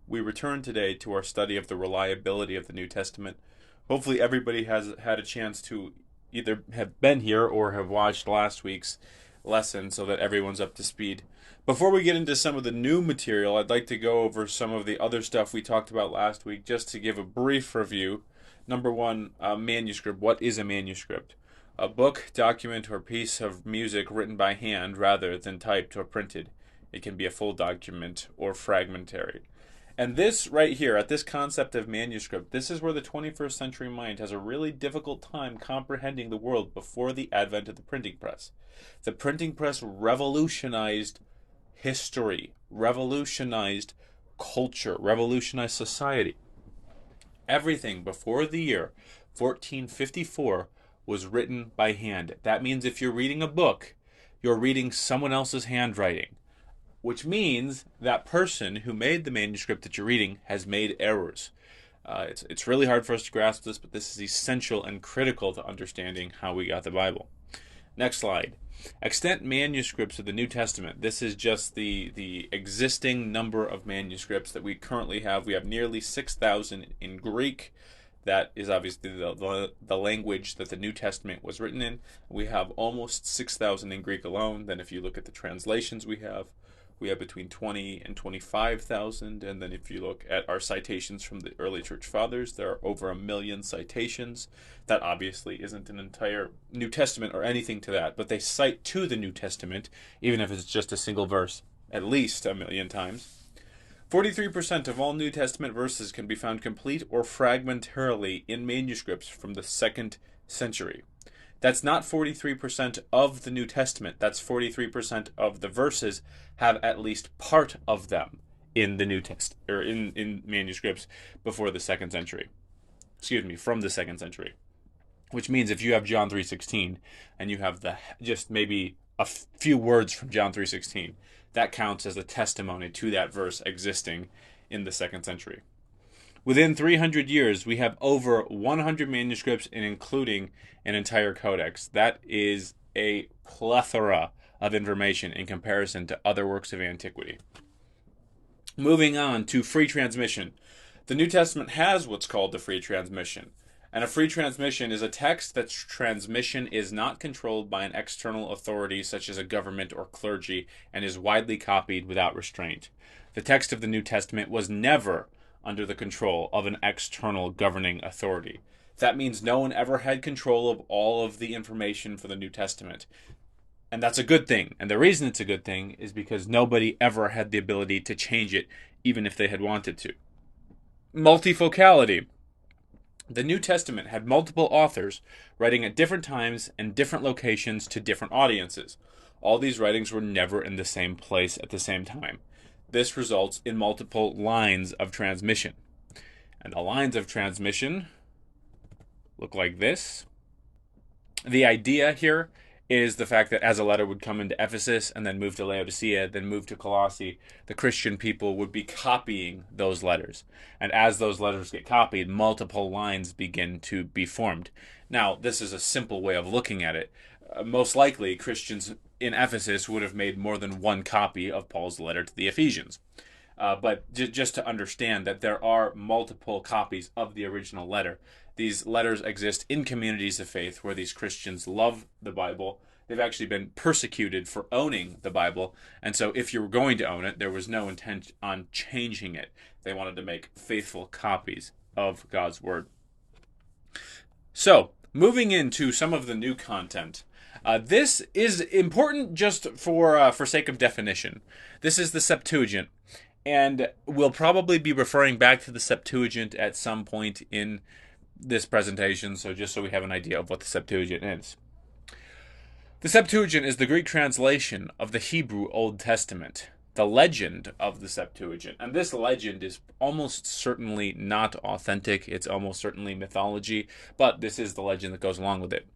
We return today to our study of the reliability of the New Testament. Hopefully, everybody has had a chance to either have been here or have watched last week's lesson so that everyone's up to speed. Before we get into some of the new material, I'd like to go over some of the other stuff we talked about last week just to give a brief review. Number one, manuscript. What is a manuscript? A book, document, or piece of music written by hand rather than typed or printed. It can be a full document or fragmentary. And this right here, at this concept of manuscript, this is where the 21st century mind has a really difficult time comprehending the world before the advent of the printing press. The printing press revolutionized history, revolutionized culture, revolutionized society. Everything before the year 1454 was written by hand. That means if you're reading a book, you're reading someone else's handwriting, which means that person who made the manuscript that you're reading has made errors. It's really hard for us to grasp this, but this is essential and critical to understanding how we got the Bible. Next slide. Extant manuscripts of the New Testament. This is just the existing number of manuscripts that we currently have. We have nearly 6,000 in Greek. That is obviously the language that the New Testament was written in. We have almost 6,000 in Greek alone. Then if you look at the translations we have between 20 and 25,000. And then if you look at our citations from the early church fathers, there are over 1 million citations. That obviously isn't an entire New Testament or anything to that, but they cite to the New Testament, even if it's just a single verse, at least 1 million times. 43% of all New Testament verses can be found complete or fragmentarily in manuscripts from the 2nd century. That's not 43% of the New Testament. That's 43% of the verses have at least part of them in the New Testament, or in manuscripts before the 2nd century. Excuse me, from the 2nd century. Which means if you have John 3:16 and you have just maybe a few words from John 3:16, that counts as a testimony to that verse existing in the 2nd century. Within 300 years, we have over 100 manuscripts, and including an entire codex. That is a plethora of information in comparison to other works of antiquity. Moving on to free transmission. The New Testament has what's called the free transmission. And a free transmission is a text that's transmission is not controlled by an external authority such as a government or clergy and is widely copied without restraint. The text of the New Testament was never under the control of an external governing authority. That means no one ever had control of all of the information for the New Testament. And that's a good thing. And the reason it's a good thing is because nobody ever had the ability to change it, even if they had wanted to. Multifocality. The New Testament had multiple authors writing at different times and different locations to different audiences. All these writings were never in the same place at the same time. This results in multiple lines of transmission. And the lines of transmission look like this. The idea here is the fact that as a letter would come into Ephesus and then move to Laodicea, then move to Colossae, the Christian people would be copying those letters. And as those letters get copied, multiple lines begin to be formed. Now, this is a simple way of looking at it. Most likely, Christians in Ephesus would have made more than one copy of Paul's letter to the Ephesians. But just to understand that there are multiple copies of the original letter. These letters exist in communities of faith where these Christians love the Bible. They've actually been persecuted for owning the Bible. And so if you were going to own it, there was no intent on changing it. They wanted to make faithful copies of God's Word. So, moving into some of the new content. This is important just for sake of definition. This is the Septuagint, and we'll probably be referring back to the Septuagint at some point in this presentation, so just so we have an idea of what the Septuagint is. The Septuagint is the Greek translation of the Hebrew Old Testament, the legend of the Septuagint. And this legend is almost certainly not authentic. It's almost certainly mythology, but this is the legend that goes along with it.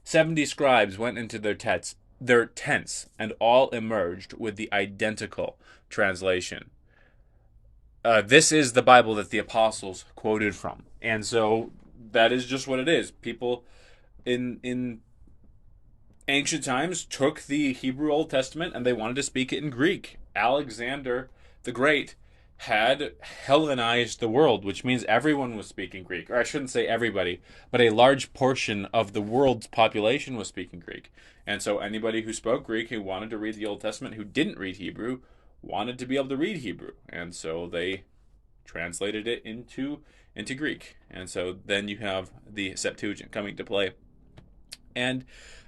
70 scribes went into their tents, and all emerged with the identical translation. This is the Bible that the apostles quoted from. And so that is just what it is. People in ancient times took the Hebrew Old Testament and they wanted to speak it in Greek. Alexander the Great had Hellenized the world, which means everyone was speaking Greek. Or I shouldn't say everybody, but a large portion of the world's population was speaking Greek. And so anybody who spoke Greek, who wanted to read the Old Testament, who didn't read Hebrew, wanted to be able to read Hebrew. And so they translated it into Greek. And so then you have the Septuagint coming to play. And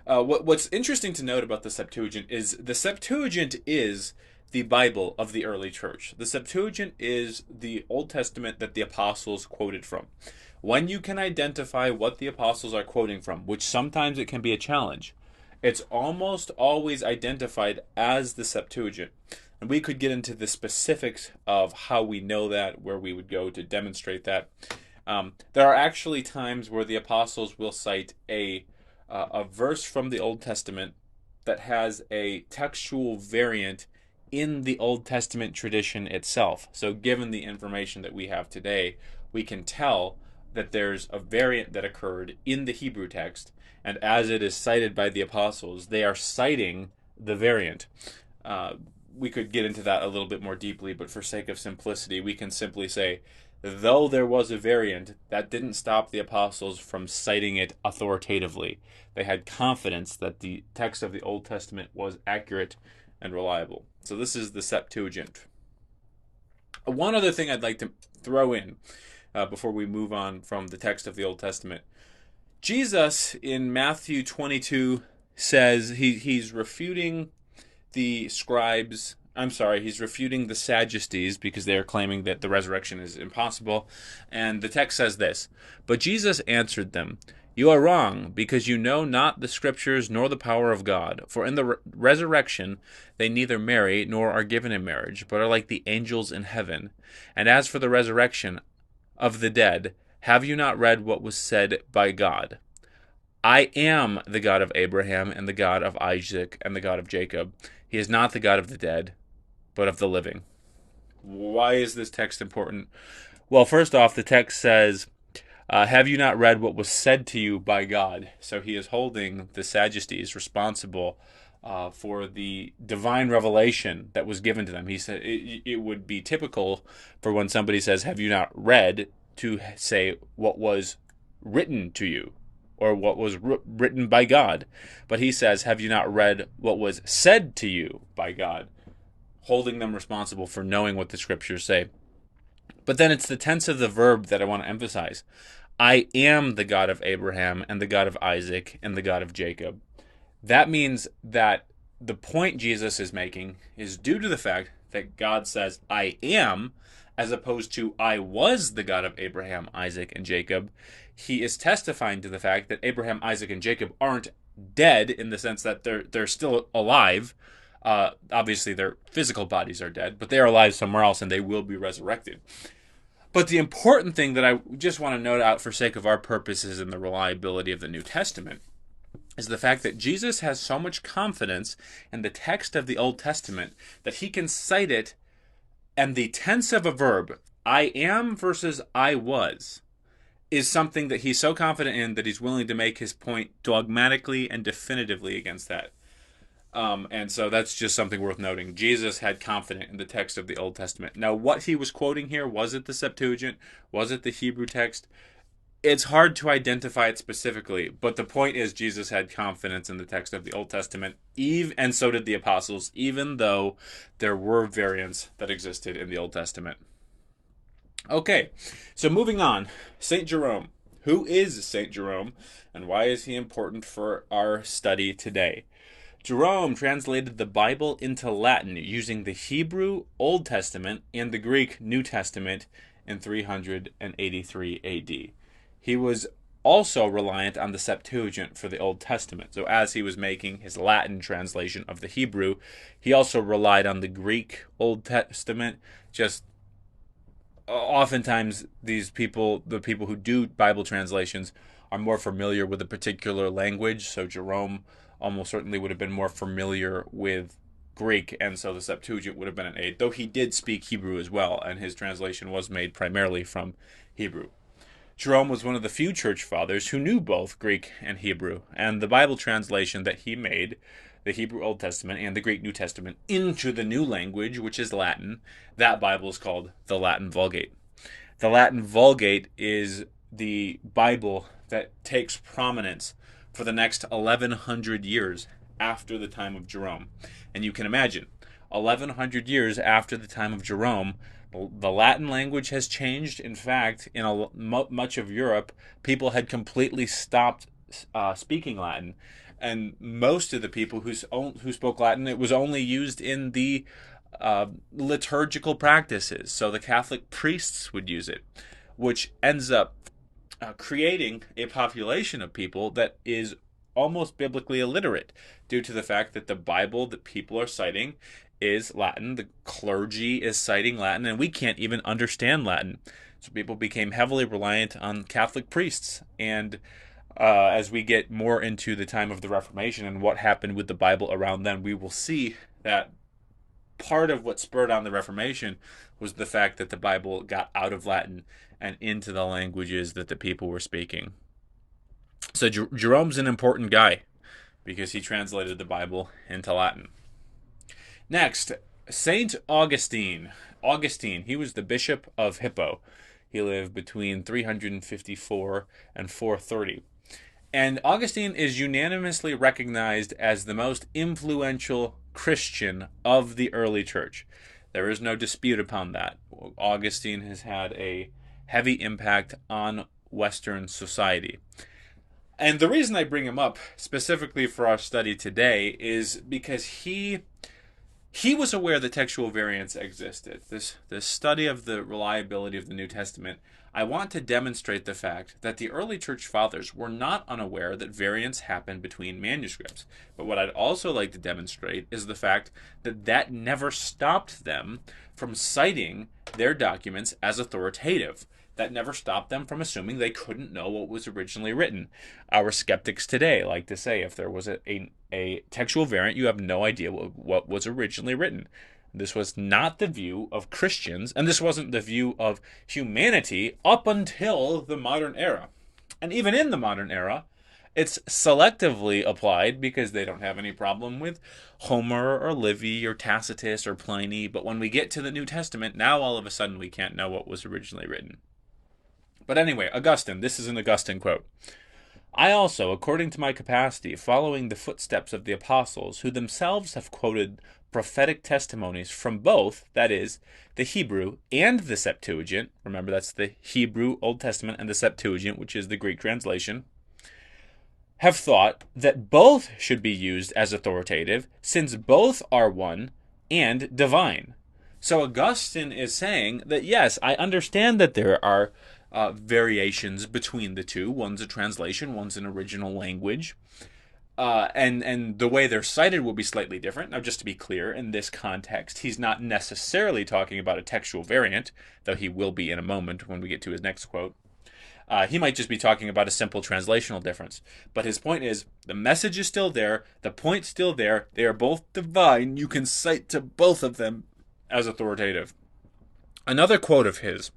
what's interesting to note about the Septuagint is the Bible of the early church. The Septuagint is the Old Testament that the apostles quoted from. When you can identify what the apostles are quoting from, which sometimes it can be a challenge, it's almost always identified as the Septuagint. And we could get into the specifics of how we know that, where we would go to demonstrate that. There are actually times where the apostles will cite a verse from the Old Testament that has a textual variant in the Old Testament tradition itself. So given the information that we have today, we can tell that there's a variant that occurred in the Hebrew text, and as it is cited by the apostles, they are citing the variant. We could get into that a little bit more deeply, but for sake of simplicity, we can simply say, though there was a variant, that didn't stop the apostles from citing it authoritatively. They had confidence that the text of the Old Testament was accurate and reliable. So this is the Septuagint. One other thing I'd like to throw in before we move on from the text of the Old Testament. Jesus in Matthew 22 says he's refuting the scribes. He's refuting the Sadducees because they are claiming that the resurrection is impossible. And the text says this, "But Jesus answered them, 'You are wrong, because you know not the Scriptures nor the power of God. For in the resurrection they neither marry nor are given in marriage, but are like the angels in heaven. And as for the resurrection of the dead, have you not read what was said by God? I am the God of Abraham and the God of Isaac and the God of Jacob. He is not the God of the dead, but of the living.'" Why is this text important? Well, first off, the text says, have you not read what was said to you by God? So he is holding the Sadducees responsible for the divine revelation that was given to them. He said it would be typical for when somebody says, have you not read, to say what was written to you, or what was written by God. But he says, have you not read what was said to you by God? Holding them responsible for knowing what the Scriptures say. But then it's the tense of the verb that I want to emphasize. I am the God of Abraham and the God of Isaac and the God of Jacob. That means that the point Jesus is making is due to the fact that God says, I am, as opposed to I was the God of Abraham, Isaac, and Jacob. He is testifying to the fact that Abraham, Isaac, and Jacob aren't dead in the sense that they're still alive. Obviously, their physical bodies are dead, but they are alive somewhere else, and they will be resurrected. But the important thing that I just want to note out for sake of our purposes and the reliability of the New Testament is the fact that Jesus has so much confidence in the text of the Old Testament that he can cite it, and the tense of a verb, I am versus I was, is something that he's so confident in that he's willing to make his point dogmatically and definitively against that. And so that's just something worth noting. Jesus had confidence in the text of the Old Testament. Now, what he was quoting here, was it the Septuagint? Was it the Hebrew text? It's hard to identify it specifically, but the point is Jesus had confidence in the text of the Old Testament, and so did the apostles, even though there were variants that existed in the Old Testament. Okay, so moving on, St. Jerome. Who is St. Jerome, and why is he important for our study today? Jerome translated the Bible into Latin using the Hebrew Old Testament and the Greek New Testament in 383 AD. He was also reliant on the Septuagint for the Old Testament. So as he was making his Latin translation of the Hebrew, he also relied on the Greek Old Testament. Just oftentimes the people who do Bible translations are more familiar with a particular language. So Jerome almost certainly would have been more familiar with Greek, and so the Septuagint would have been an aid, though he did speak Hebrew as well, and his translation was made primarily from Hebrew. Jerome was one of the few church fathers who knew both Greek and Hebrew, and the Bible translation that he made the Hebrew Old Testament and the Greek New Testament into the new language, which is Latin, that Bible is called the Latin Vulgate. The Latin Vulgate is the Bible that takes prominence for the next 1100 years after the time of Jerome. And you can imagine, 1100 years after the time of Jerome, the Latin language has changed. In fact, in much of Europe, people had completely stopped speaking Latin. And most of the people who spoke Latin, it was only used in the liturgical practices. So the Catholic priests would use it, which ends up creating a population of people that is almost biblically illiterate due to the fact that the Bible that people are citing is Latin. The clergy is citing Latin, and we can't even understand Latin. So people became heavily reliant on Catholic priests. And as we get more into the time of the Reformation and what happened with the Bible around then, we will see that part of what spurred on the Reformation was the fact that the Bible got out of Latin and into the languages that the people were speaking. So Jerome's an important guy because he translated the Bible into Latin. Next, Saint Augustine. Augustine, he was the bishop of Hippo. He lived between 354 and 430. And Augustine is unanimously recognized as the most influential Christian of the early church. There is no dispute upon that. Augustine has had a heavy impact on Western society. And the reason I bring him up specifically for our study today is because he was aware that textual variants existed. This study of the reliability of the New Testament, I want to demonstrate the fact that the early church fathers were not unaware that variants happen between manuscripts. But what I'd also like to demonstrate is the fact that that never stopped them from citing their documents as authoritative. That never stopped them from assuming they couldn't know what was originally written. Our skeptics today like to say if there was a textual variant, you have no idea what was originally written. This was not the view of Christians, and this wasn't the view of humanity up until the modern era. And even in the modern era, it's selectively applied because they don't have any problem with Homer or Livy or Tacitus or Pliny. But when we get to the New Testament, now all of a sudden we can't know what was originally written. But anyway, Augustine, this is an Augustine quote. I also, according to my capacity, following the footsteps of the apostles, who themselves have quoted prophetic testimonies from both, that is, the Hebrew and the Septuagint. Remember, that's the Hebrew Old Testament and the Septuagint, which is the Greek translation. Have thought that both should be used as authoritative, since both are one and divine. So Augustine is saying that, yes, I understand that there are variations between the two. One's a translation, one's an original language. And the way they're cited will be slightly different. Now, just to be clear, in this context, he's not necessarily talking about a textual variant, though he will be in a moment when we get to his next quote. He might just be talking about a simple translational difference. But his point is, the message is still there, the point's still there, they are both divine, you can cite to both of them as authoritative. Another quote of his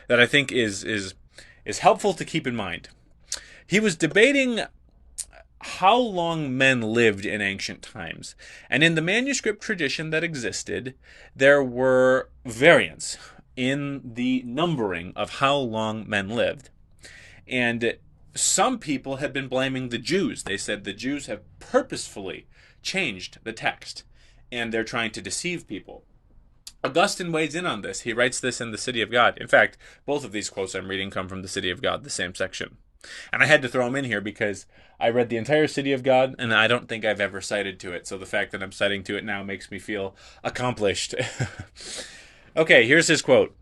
that I think is helpful to keep in mind. He was debating how long men lived in ancient times. And in the manuscript tradition that existed, there were variants in the numbering of how long men lived. And some people had been blaming the Jews. They said the Jews have purposefully changed the text, and they're trying to deceive people. Augustine weighs in on this. He writes this in The City of God. In fact, both of these quotes I'm reading come from The City of God, the same section. And I had to throw them in here because I read the entire City of God, and I don't think I've ever cited to it. So the fact that I'm citing to it now makes me feel accomplished. Okay, here's his quote.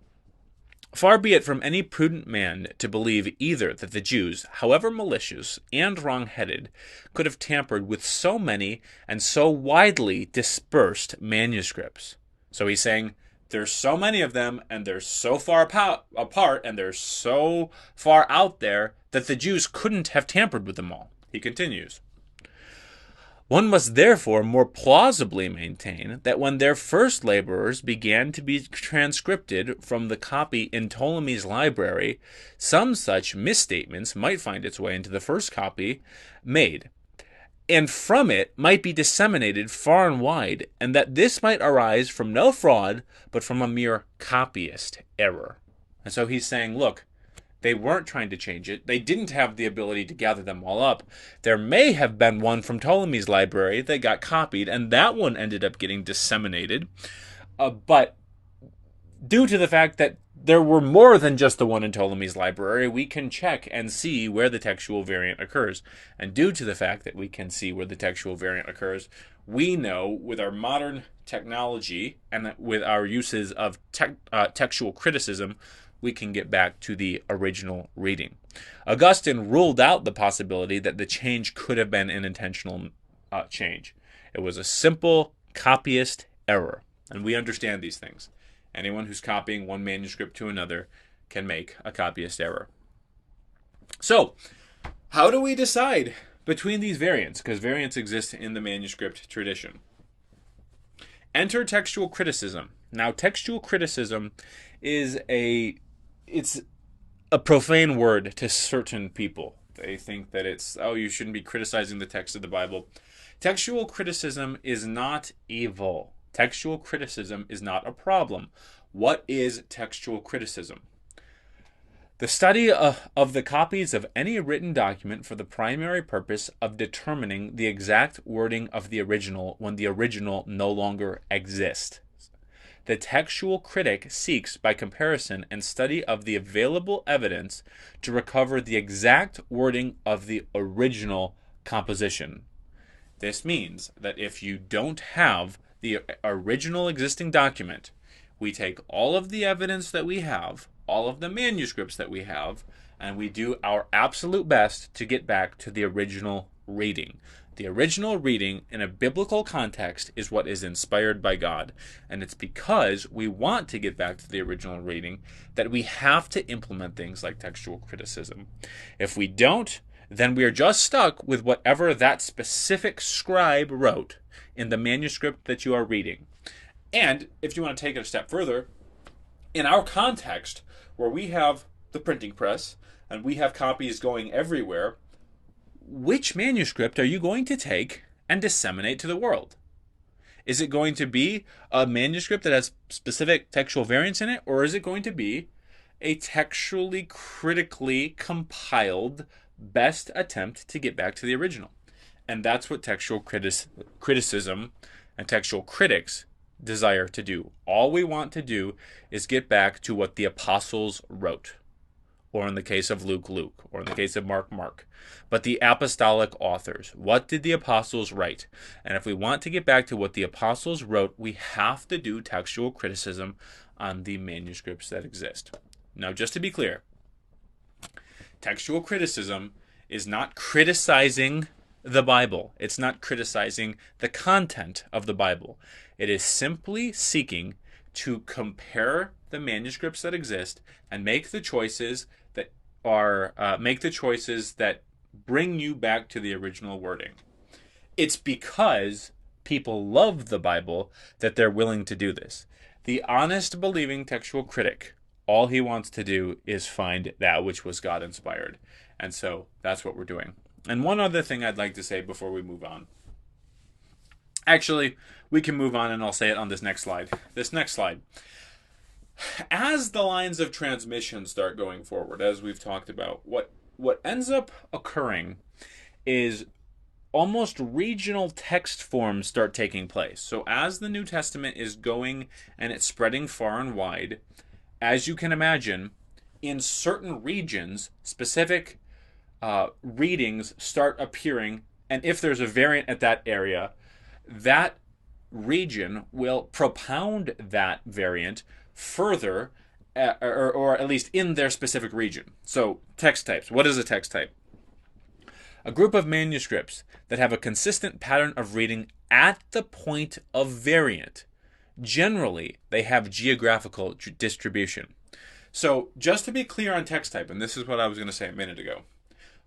Far be it from any prudent man to believe either that the Jews, however malicious and wrong-headed, could have tampered with so many and so widely dispersed manuscripts. So he's saying there's so many of them, and they're so far apart, and they're so far out there that the Jews couldn't have tampered with them all. He continues. One must therefore more plausibly maintain that when their first laborers began to be transcripted from the copy in Ptolemy's library, some such misstatements might find its way into the first copy made, and from it might be disseminated far and wide, and that this might arise from no fraud, but from a mere copyist error. And so he's saying, look, they weren't trying to change it. They didn't have the ability to gather them all up. There may have been one from Ptolemy's library that got copied, and that one ended up getting disseminated. But due to the fact that there were more than just the one in Ptolemy's library, we can check and see where the textual variant occurs. And due to the fact that we can see where the textual variant occurs, we know with our modern technology and with our uses of textual criticism, we can get back to the original reading. Augustine ruled out the possibility that the change could have been an intentional change. It was a simple copyist error, and we understand these things. Anyone who's copying one manuscript to another can make a copyist error. So, how do we decide between these variants? Because variants exist in the manuscript tradition. Enter textual criticism. Now, textual criticism is it's a profane word to certain people. They think that it's, you shouldn't be criticizing the text of the Bible. Textual criticism is not evil. Textual criticism is not a problem. What is textual criticism? The study of the copies of any written document for the primary purpose of determining the exact wording of the original when the original no longer exists. The textual critic seeks, by comparison and study of the available evidence, to recover the exact wording of the original composition. This means that if you don't have the original existing document, we take all of the evidence that we have, all of the manuscripts that we have, and we do our absolute best to get back to the original reading. The original reading in a biblical context is what is inspired by God. And it's because we want to get back to the original reading that we have to implement things like textual criticism. If we don't, then we are just stuck with whatever that specific scribe wrote in the manuscript that you are reading. And if you want to take it a step further, in our context, where we have the printing press and we have copies going everywhere, which manuscript are you going to take and disseminate to the world? Is it going to be a manuscript that has specific textual variants in it, or is it going to be a textually critically compiled best attempt to get back to the original? And that's what textual criticism and textual critics desire to do. All we want to do is get back to what the apostles wrote, or in the case of Luke, Luke, or in the case of Mark, Mark. But the apostolic authors, what did the apostles write? And if we want to get back to what the apostles wrote, we have to do textual criticism on the manuscripts that exist. Now, just to be clear, textual criticism is not criticizing the Bible. It's not criticizing the content of the Bible. It is simply seeking to compare the manuscripts that exist and make the choices that bring you back to the original wording. It's because people love the Bible that they're willing to do this. The honest, believing textual critic, all he wants to do is find that which was God inspired. And so that's what we're doing. And one other thing I'd like to say before we move on. Actually, we can move on and I'll say it on this next slide. This next slide. As the lines of transmission start going forward, as we've talked about, what ends up occurring is almost regional text forms start taking place. So as the New Testament is going and it's spreading far and wide, as you can imagine, in certain regions, specific readings start appearing, and if there's a variant at that area, that region will propound that variant further, or at least in their specific region. So text types. What is a text type? A group of manuscripts that have a consistent pattern of reading at the point of variant. Generally, they have geographical distribution. So just to be clear on text type, and this is what I was going to say a minute ago,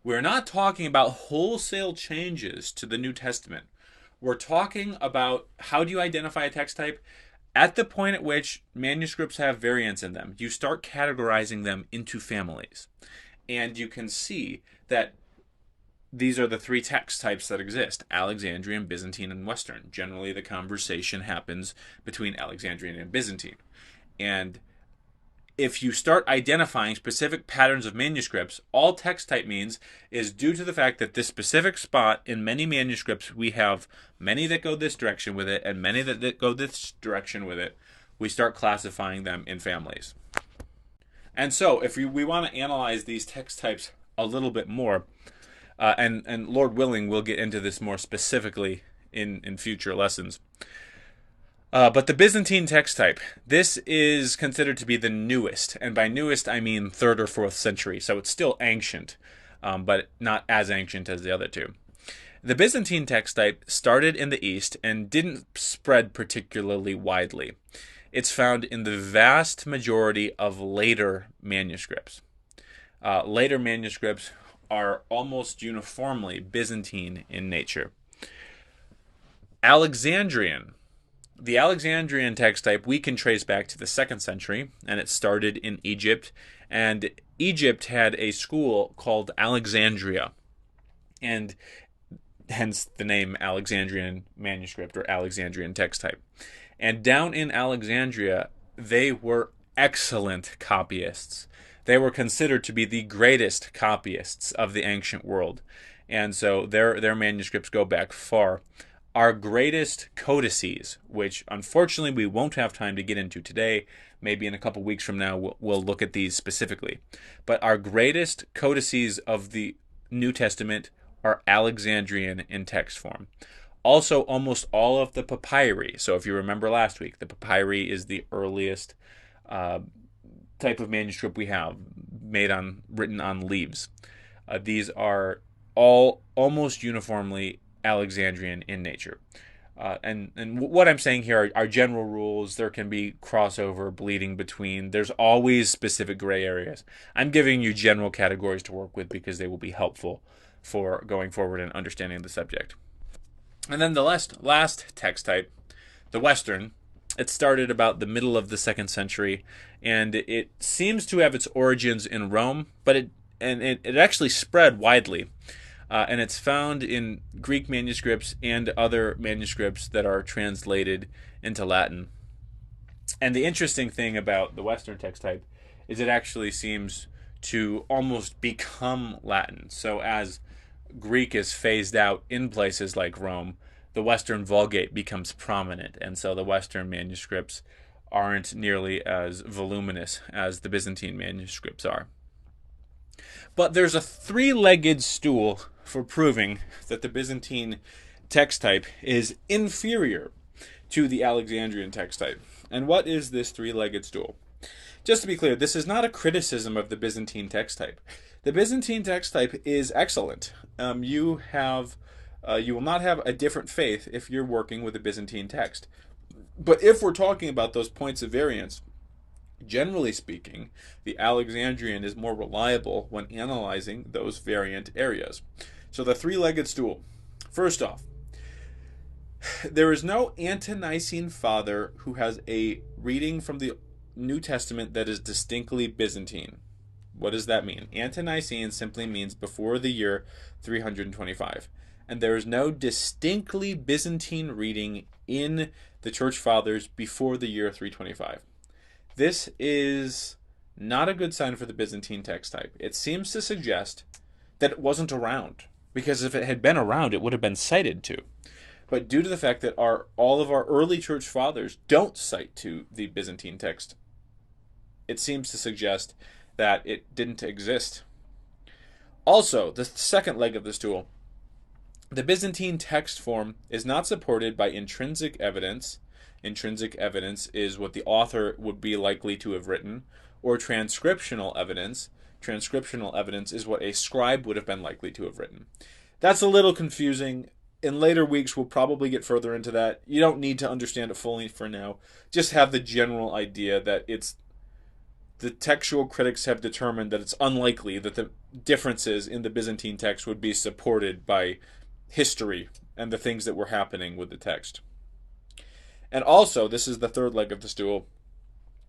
we're not talking about wholesale changes to the New Testament. We're talking about how do you identify a text type? At the point at which manuscripts have variants in them, you start categorizing them into families. And you can see that these are the three text types that exist: Alexandrian, Byzantine, and Western. Generally, the conversation happens between Alexandrian and Byzantine. And if you start identifying specific patterns of manuscripts, all text type means is due to the fact that this specific spot in many manuscripts, we have many that go this direction with it and many that go this direction with it. We start classifying them in families. And so, if we want to analyze these text types a little bit more, and Lord willing, we'll get into this more specifically in future lessons. But the Byzantine text type, this is considered to be the newest. And by newest, I mean 3rd or 4th century. So it's still ancient, but not as ancient as the other two. The Byzantine text type started in the East and didn't spread particularly widely. It's found in the vast majority of later manuscripts. Later manuscripts are almost uniformly Byzantine in nature. The Alexandrian text type we can trace back to the 2nd century, and it started in Egypt. And Egypt had a school called Alexandria, and hence the name Alexandrian manuscript or Alexandrian text type. And down in Alexandria, they were excellent copyists. They were considered to be the greatest copyists of the ancient world. And so their manuscripts go back far. Our greatest codices, which unfortunately we won't have time to get into today, maybe in a couple weeks from now we'll look at these specifically. But our greatest codices of the New Testament are Alexandrian in text form. Also, almost all of the papyri. So if you remember last week, the papyri is the earliest type of manuscript we have, written on leaves. These are all almost uniformly Alexandrian in nature. And what I'm saying here are general rules. There can be crossover, bleeding between. There's always specific gray areas. I'm giving you general categories to work with because they will be helpful for going forward and understanding the subject. And then the last text type, the Western, it started about the middle of the 2nd century, and it seems to have its origins in Rome, but it actually spread widely. And it's found in Greek manuscripts and other manuscripts that are translated into Latin. And the interesting thing about the Western text type is it actually seems to almost become Latin. So as Greek is phased out in places like Rome, the Western Vulgate becomes prominent, and so the Western manuscripts aren't nearly as voluminous as the Byzantine manuscripts are. But there's a 3-legged stool for proving that the Byzantine text type is inferior to the Alexandrian text type. And what is this 3-legged stool? Just to be clear, this is not a criticism of the Byzantine text type. The Byzantine text type is excellent. You will not have a different faith if you're working with a Byzantine text. But if we're talking about those points of variance, generally speaking, the Alexandrian is more reliable when analyzing those variant areas. So the 3-legged stool. First off, there is no ante-Nicene father who has a reading from the New Testament that is distinctly Byzantine. What does that mean? Ante-Nicene simply means before the year 325. And there is no distinctly Byzantine reading in the Church Fathers before the year 325. This is not a good sign for the Byzantine text type. It seems to suggest that it wasn't around, because if it had been around, it would have been cited to. But due to the fact that all of our early Church Fathers don't cite to the Byzantine text, it seems to suggest that it didn't exist. Also, the second leg of the stool, the Byzantine text form is not supported by intrinsic evidence. Intrinsic evidence is what the author would be likely to have written, or transcriptional evidence. Transcriptional evidence is what a scribe would have been likely to have written. That's a little confusing. In later weeks, we'll probably get further into that. You don't need to understand it fully for now. Just have the general idea that the textual critics have determined that it's unlikely that the differences in the Byzantine text would be supported by history and the things that were happening with the text. And also, this is the third leg of the stool,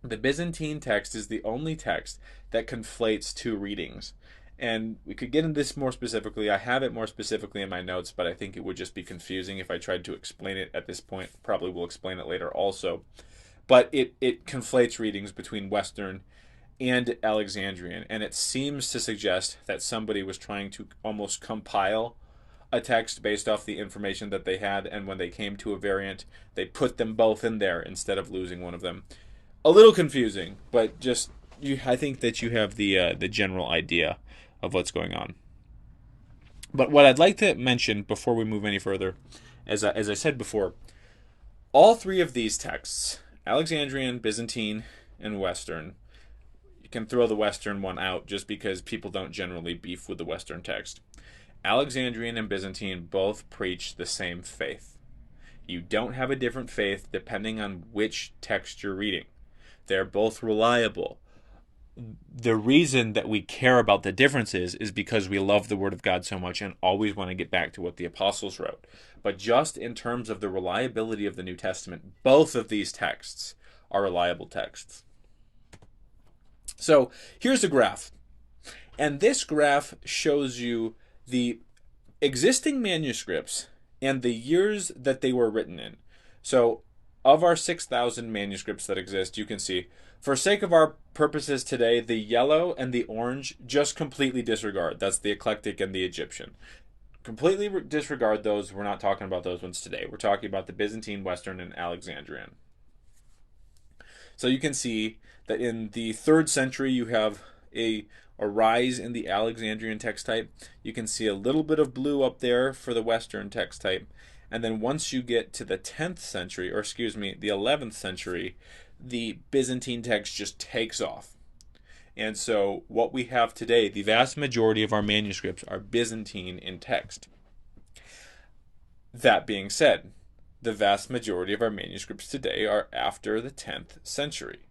the Byzantine text is the only text that conflates two readings. And we could get into this more specifically. I have it more specifically in my notes, but I think it would just be confusing if I tried to explain it at this point. Probably will explain it later also. But it conflates readings between Western and Alexandrian, and it seems to suggest that somebody was trying to almost compile a text based off the information that they had, and when they came to a variant, they put them both in there instead of losing one of them. A little confusing, but just I think that you have the general idea of what's going on. But what I'd like to mention before we move any further, as I said before, all three of these texts, Alexandrian, Byzantine, and Western, you can throw the Western one out just because people don't generally beef with the Western text. Alexandrian and Byzantine both preach the same faith. You don't have a different faith depending on which text you're reading. They're both reliable. The reason that we care about the differences is because we love the Word of God so much and always want to get back to what the apostles wrote. But just in terms of the reliability of the New Testament, both of these texts are reliable texts. So here's a graph. And this graph shows you the existing manuscripts and the years that they were written in. So of our 6,000 manuscripts that exist, you can see, for sake of our purposes today, the yellow and the orange just completely disregard. That's the eclectic and the Egyptian. Completely disregard those. We're not talking about those ones today. We're talking about the Byzantine, Western, and Alexandrian. So you can see that in the 3rd century, you have a rise in the Alexandrian text type. You can see a little bit of blue up there for the Western text type. And then once you get to the 10th century, or excuse me, the 11th century, the Byzantine text just takes off. And so what we have today, the vast majority of our manuscripts are Byzantine in text. That being said, the vast majority of our manuscripts today are after the 10th century.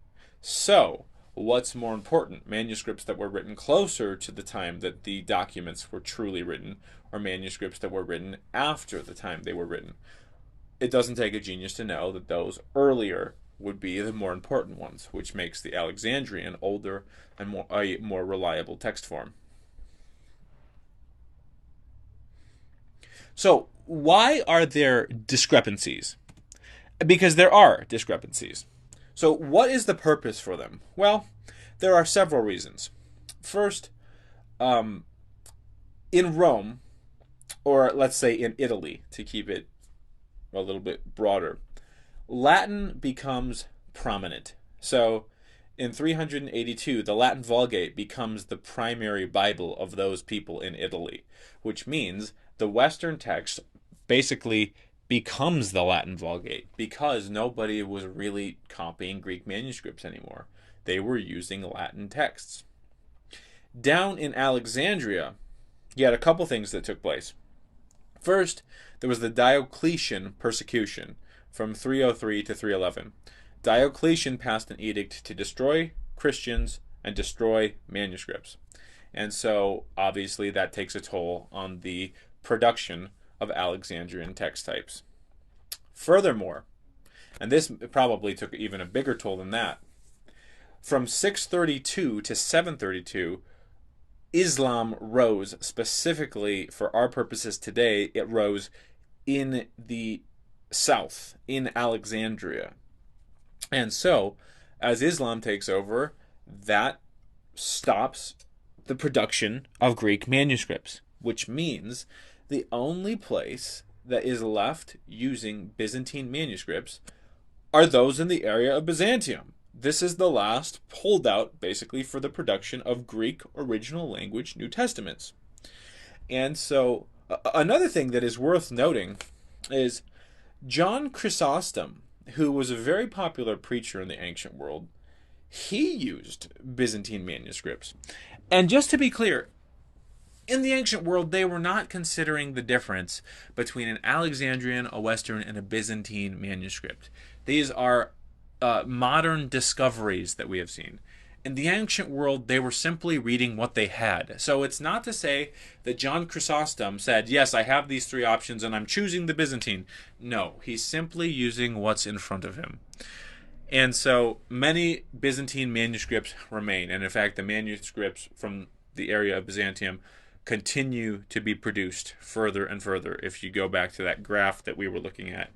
So, what's more important? Manuscripts that were written closer to the time that the documents were truly written, or manuscripts that were written after the time they were written? It doesn't take a genius to know that those earlier would be the more important ones, which makes the Alexandrian older and a more reliable text form. So, why are there discrepancies? Because there are discrepancies. So, what is the purpose for them? Well, there are several reasons. First, in Rome, or let's say in Italy, to keep it a little bit broader, Latin becomes prominent. So, in 382, the Latin Vulgate becomes the primary Bible of those people in Italy, which means the Western text basically becomes the Latin Vulgate because nobody was really copying Greek manuscripts anymore. They were using Latin texts. Down in Alexandria, you had a couple things that took place. First, there was the Diocletian persecution from 303 to 311. Diocletian passed an edict to destroy Christians and destroy manuscripts. And so, obviously, that takes a toll on the production of Alexandrian text types. Furthermore, and this probably took even a bigger toll than that, from 632 to 732, Islam rose. Specifically for our purposes today, it rose in the south, in Alexandria. And so, as Islam takes over, that stops the production of Greek manuscripts, which means the only place that is left using Byzantine manuscripts are those in the area of Byzantium. This is the last holdout, basically, for the production of Greek original language New Testaments. And so, another thing that is worth noting is John Chrysostom, who was a very popular preacher in the ancient world, he used Byzantine manuscripts. And just to be clear, in the ancient world, they were not considering the difference between an Alexandrian, a Western, and a Byzantine manuscript. These are modern discoveries that we have seen. In the ancient world, they were simply reading what they had. So it's not to say that John Chrysostom said, yes, I have these three options and I'm choosing the Byzantine. No, he's simply using what's in front of him. And so many Byzantine manuscripts remain. And in fact, the manuscripts from the area of Byzantium continue to be produced further and further. If you go back to that graph that we were looking at,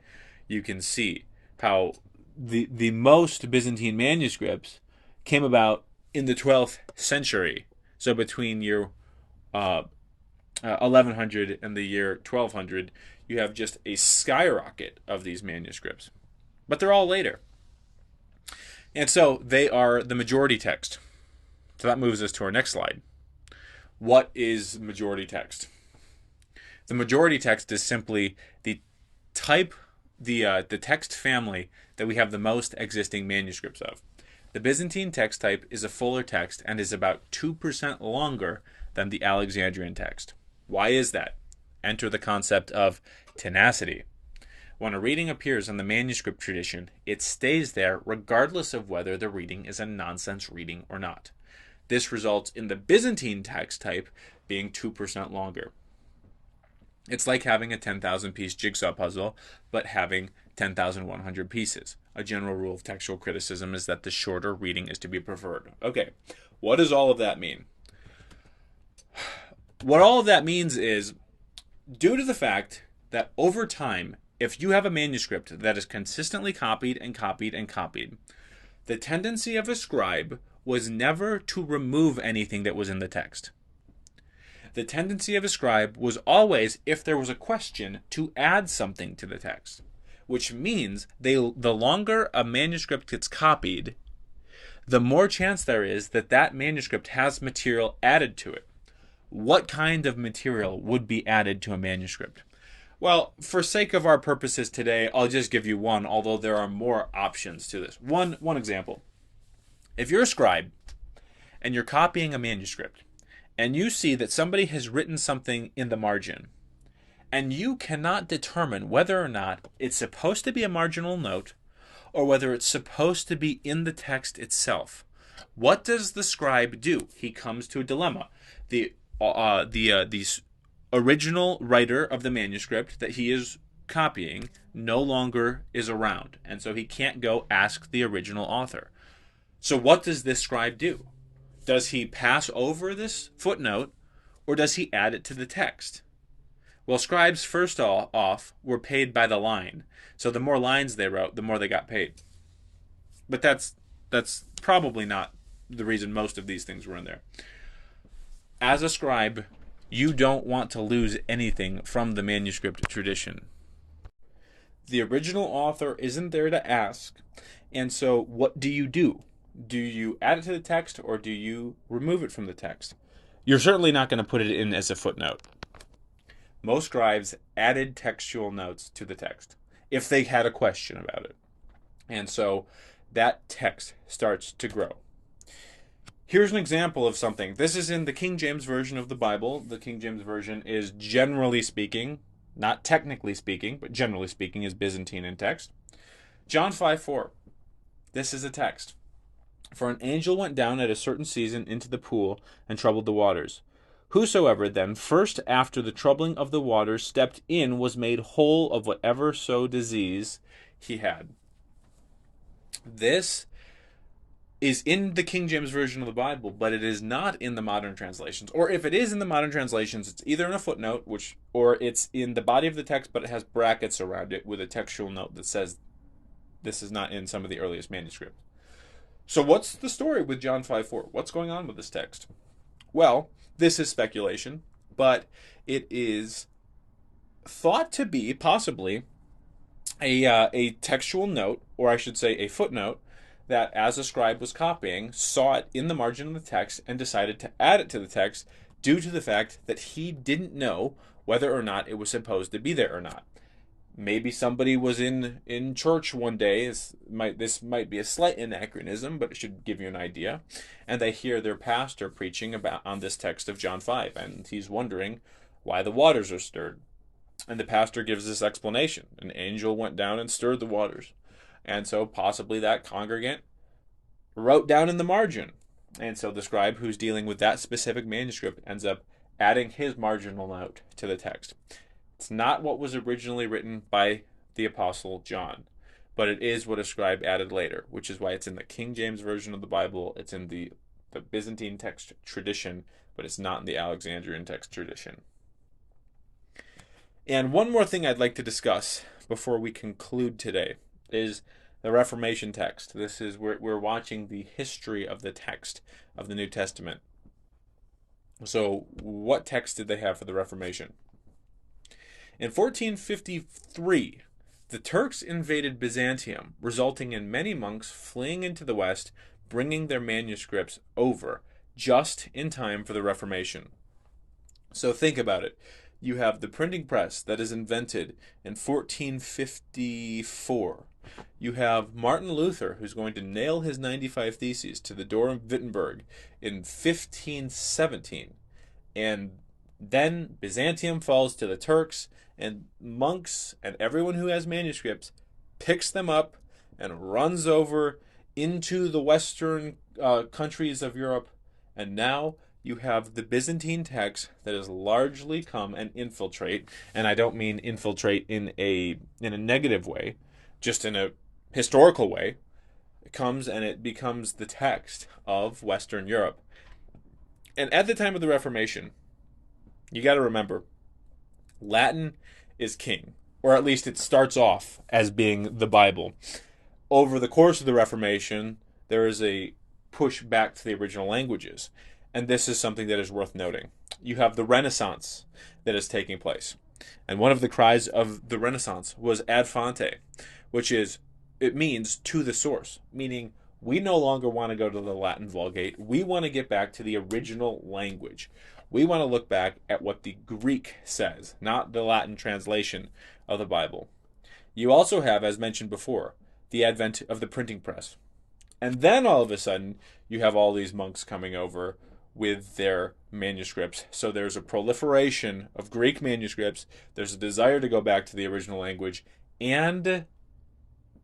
you can see how the most Byzantine manuscripts came about in the 12th century. So between year 1100 and the year 1200, you have just a skyrocket of these manuscripts. But they're all later. And so they are the majority text. So that moves us to our next slide. What is majority text? The majority text is simply the type, the text family that we have the most existing manuscripts of. The Byzantine text type is a fuller text and is about 2% longer than the Alexandrian text. Why is that? Enter the concept of tenacity. When a reading appears in the manuscript tradition, it stays there regardless of whether the reading is a nonsense reading or not. This results in the Byzantine text type being 2% longer. It's like having a 10,000 piece jigsaw puzzle, but having 10,100 pieces. A general rule of textual criticism is that the shorter reading is to be preferred. Okay, what does all of that mean? What all of that means is, due to the fact that over time, if you have a manuscript that is consistently copied and copied and copied, the tendency of a scribe was never to remove anything that was in the text. The tendency of a scribe was always, if there was a question, to add something to the text, which means the longer a manuscript gets copied, the more chance there is that that manuscript has material added to it. What kind of material would be added to a manuscript? Well, for sake of our purposes today, I'll just give you one, although there are more options to this. One example. If you're a scribe and you're copying a manuscript and you see that somebody has written something in the margin and you cannot determine whether or not it's supposed to be a marginal note or whether it's supposed to be in the text itself, what does the scribe do? He comes to a dilemma. The original writer of the manuscript that he is copying no longer is around, and so he can't go ask the original author. So what does this scribe do? Does he pass over this footnote, or does he add it to the text? Well, scribes, first off, were paid by the line, so the more lines they wrote, the more they got paid. But that's probably not the reason most of these things were in there. As a scribe, you don't want to lose anything from the manuscript tradition. The original author isn't there to ask, and so what do you do? Do you add it to the text or do you remove it from the text? You're certainly not going to put it in as a footnote. Most scribes added textual notes to the text if they had a question about it. And so that text starts to grow. Here's an example of something. This is in the King James Version of the Bible. The King James Version is, generally speaking, not technically speaking, but generally speaking, is Byzantine in text. John 5:4. This is a text. For an angel went down at a certain season into the pool and troubled the waters. Whosoever then first after the troubling of the waters stepped in was made whole of whatever disease he had. This is in the King James Version of the Bible, but it is not in the modern translations. Or if it is in the modern translations, it's either in a footnote, or it's in the body of the text, but it has brackets around it with a textual note that says this is not in some of the earliest manuscripts. So what's the story with John 5:4? What's going on with this text? Well, this is speculation, but it is thought to be possibly a textual note, or I should say a footnote, that as a scribe was copying, saw it in the margin of the text and decided to add it to the text due to the fact that he didn't know whether or not it was supposed to be there or not. Maybe somebody was in church one day, this might be a slight anachronism, but it should give you an idea, and they hear their pastor preaching on this text of John 5, and he's wondering why the waters are stirred. And the pastor gives this explanation. An angel went down and stirred the waters. And so possibly that congregant wrote down in the margin. And so the scribe who's dealing with that specific manuscript ends up adding his marginal note to the text. It's not what was originally written by the Apostle John, but it is what a scribe added later, which is why it's in the King James Version of the Bible. It's in the the Byzantine text tradition, but it's not in the Alexandrian text tradition. And one more thing I'd like to discuss before we conclude today is the Reformation text. This is where we're watching the history of the text of the New Testament. So, what text did they have for the Reformation? In 1453, the Turks invaded Byzantium, resulting in many monks fleeing into the West, bringing their manuscripts over, just in time for the Reformation. So think about it. You have the printing press that is invented in 1454. You have Martin Luther, who's going to nail his 95 Theses to the door of Wittenberg in 1517. And then Byzantium falls to the Turks, and monks and everyone who has manuscripts picks them up and runs over into the western countries of Europe. And now you have the Byzantine text that has largely come and infiltrate, and I don't mean infiltrate in a negative way, just in a historical way. It comes and it becomes the text of Western Europe. And at the time of the Reformation, you got to remember, Latin is king, or at least it starts off as being the Bible. Over the course of the Reformation, there is a push back to the original languages. And this is something that is worth noting. You have the Renaissance that is taking place. And one of the cries of the Renaissance was ad fonte, which is, it means to the source, meaning we no longer want to go to the Latin Vulgate. We want to get back to the original language. We want to look back at what the Greek says, not the Latin translation of the Bible. You also have, as mentioned before, the advent of the printing press. And then all of a sudden, you have all these monks coming over with their manuscripts. So there's a proliferation of Greek manuscripts. There's a desire to go back to the original language. And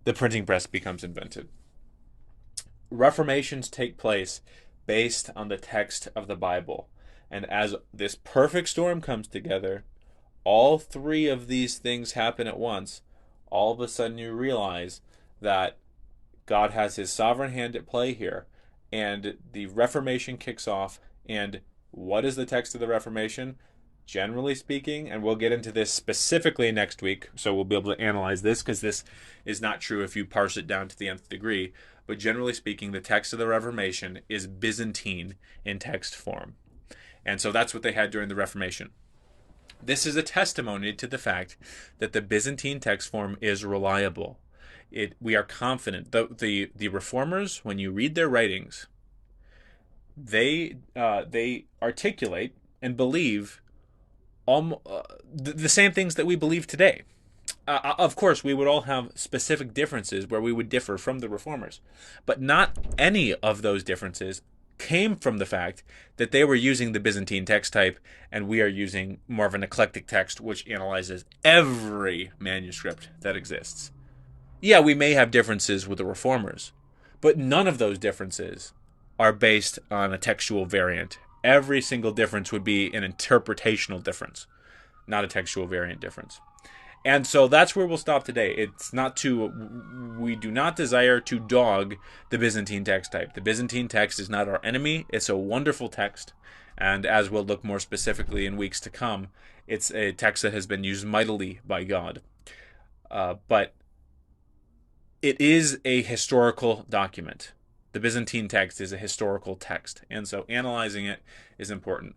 the printing press becomes invented. Reformations take place based on the text of the Bible. And as this perfect storm comes together, all three of these things happen at once. All of a sudden you realize that God has his sovereign hand at play here. And the Reformation kicks off. And what is the text of the Reformation? Generally speaking, and we'll get into this specifically next week, so we'll be able to analyze this, because this is not true if you parse it down to the nth degree. But generally speaking, the text of the Reformation is Byzantine in text form. And so that's what they had during the Reformation. This is a testimony to the fact that the Byzantine text form is reliable. We are confident. The reformers, when you read their writings, they articulate and believe the same things that we believe today. Of course, we would all have specific differences where we would differ from the reformers, but not any of those differences came from the fact that they were using the Byzantine text type and we are using more of an eclectic text which analyzes every manuscript that exists. Yeah, we may have differences with the reformers, but none of those differences are based on a textual variant. Every single difference would be an interpretational difference, not a textual variant difference. And so that's where we'll stop today. We do not desire to dog the Byzantine text type. The Byzantine text is not our enemy. It's a wonderful text. And as we'll look more specifically in weeks to come, it's a text that has been used mightily by God. But it is a historical document. The Byzantine text is a historical text. And so analyzing it is important.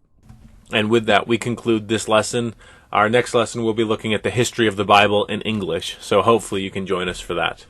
And with that, we conclude this lesson. Our next lesson, we'll be looking at the history of the Bible in English. So hopefully you can join us for that.